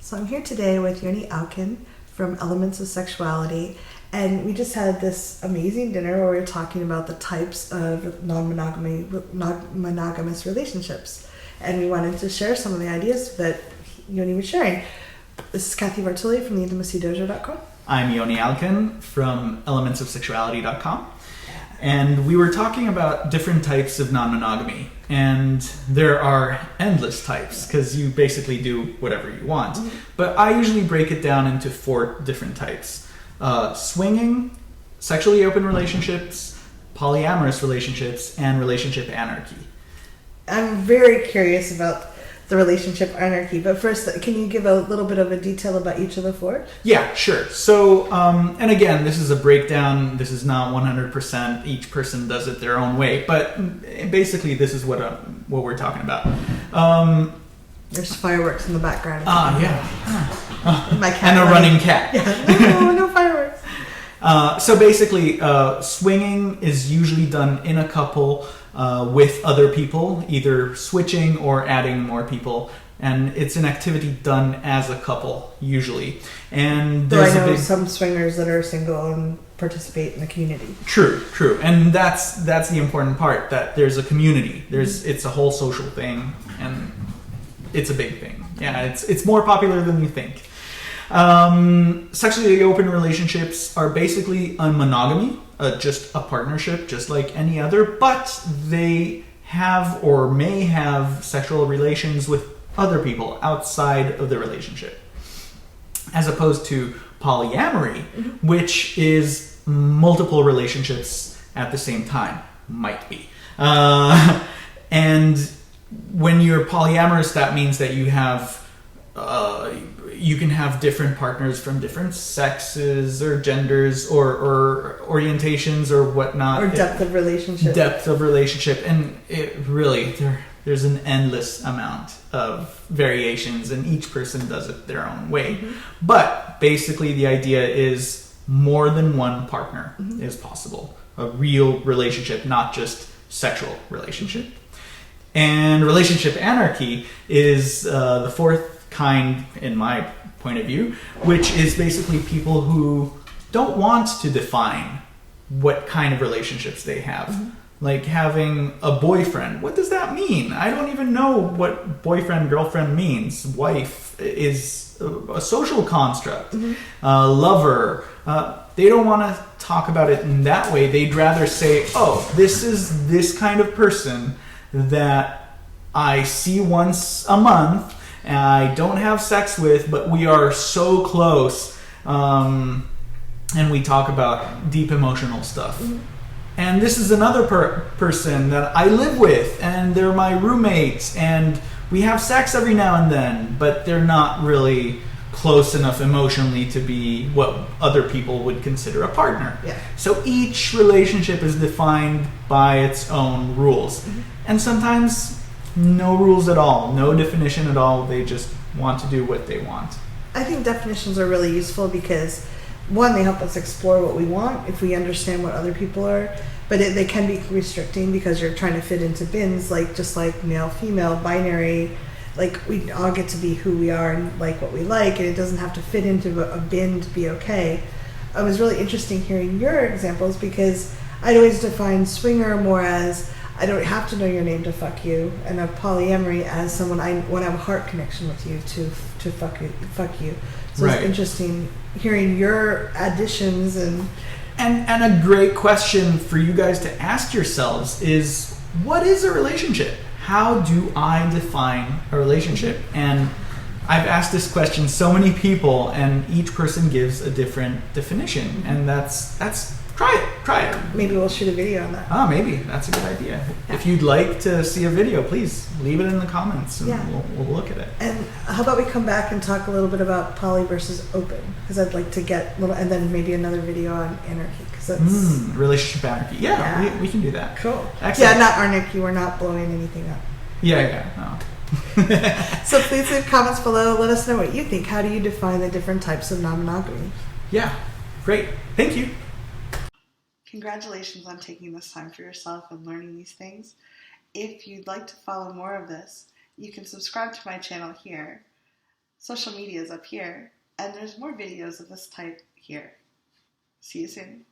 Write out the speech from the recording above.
So I'm here today with Yoni from Elements of Sexuality, and we just had this amazing dinner where we were talking about the types of non-monogamous relationships, and we wanted to share some of the ideas that Yoni was sharing. This is Cathy from theintimacydojo.com. I'm Yoni from elementsofsexuality.com. And we were talking about different types of non-monogamy. And there are endless types because you basically do whatever you want. Mm-hmm. But I usually break it down into 4 different types. Swinging, sexually open relationships, polyamorous relationships, and relationship anarchy. I'm very curious about the relationship anarchy, but first, can you give a little bit of a detail about each of the 4? Yeah, sure. So, and again, this is a breakdown. This is not 100%. Each person does it their own way, but basically, this is what we're talking about. There's fireworks in the background. Yeah. My cat and a running cat. Yeah. No fireworks. So basically, swinging is usually done in a couple. With other people, either switching or adding more people, and it's an activity done as a couple usually. And there's some swingers that are single and participate in the community. True, and that's the important part, that there's a community. It's a whole social thing, and it's a big thing. Yeah, it's more popular than you think. Sexually open relationships are basically a monogamy. Just a partnership, just like any other, but they have or may have sexual relations with other people outside of the relationship. As opposed to polyamory, which is multiple relationships at the same time. Might be. And when you're polyamorous, that means that you have you can have different partners from different sexes or genders or orientations or whatnot. Or depth of relationship. And it really, there's an endless amount of variations, and each person does it their own way. Mm-hmm. But basically the idea is more than one partner is possible. A real relationship, not just sexual relationship. And relationship anarchy is the 4th kind, in my point of view, which is basically people who don't want to define what kind of relationships they have. Mm-hmm. Like having a boyfriend. What does that mean? I don't even know what boyfriend, girlfriend means. Wife is a social construct. Mm-hmm. Lover. They don't want to talk about it in that way. They'd rather say, oh, this is this kind of person that I see once a month, and I don't have sex with, but we are so close, and we talk about deep emotional stuff. Mm-hmm. And this is another person that I live with, and they're my roommates, and we have sex every now and then, but they're not really close enough emotionally to be what other people would consider a partner. Yeah. So each relationship is defined by its own rules. Mm-hmm. And sometimes no rules at all, no definition at all. They just want to do what they want. I think definitions are really useful because, one, they help us explore what we want if we understand what other people are, but they can be restricting because you're trying to fit into bins, just like male, female, binary. Like, we all get to be who we are and like what we like, and it doesn't have to fit into a bin to be okay. It was really interesting hearing your examples because I'd always define swinger more as I don't have to know your name to fuck you, and a polyamory as someone I want to have a heart connection with you to fuck you. So right. It's interesting hearing your additions and a great question for you guys to ask yourselves is, what is a relationship? How do I define a relationship? And I've asked this question so many people, and each person gives a different definition, and that's try it. Maybe we'll shoot a video on that. Maybe. That's a good idea. Yeah. If you'd like to see a video, please leave it in the comments and we'll look at it. And how about we come back and talk a little bit about poly versus open? Because I'd like to get a little, and then maybe another video on anarchy. Because that's relationship anarchy. Yeah. We can do that. Cool. Excellent. Yeah, not anarchy. We're not blowing anything up. Yeah. No. So please leave comments below. Let us know what you think. How do you define the different types of non-monogamy? Yeah. Great. Thank you. Congratulations on taking this time for yourself and learning these things. If you'd like to follow more of this, you can subscribe to my channel here. social media is up here, and there's more videos of this type here. See you soon.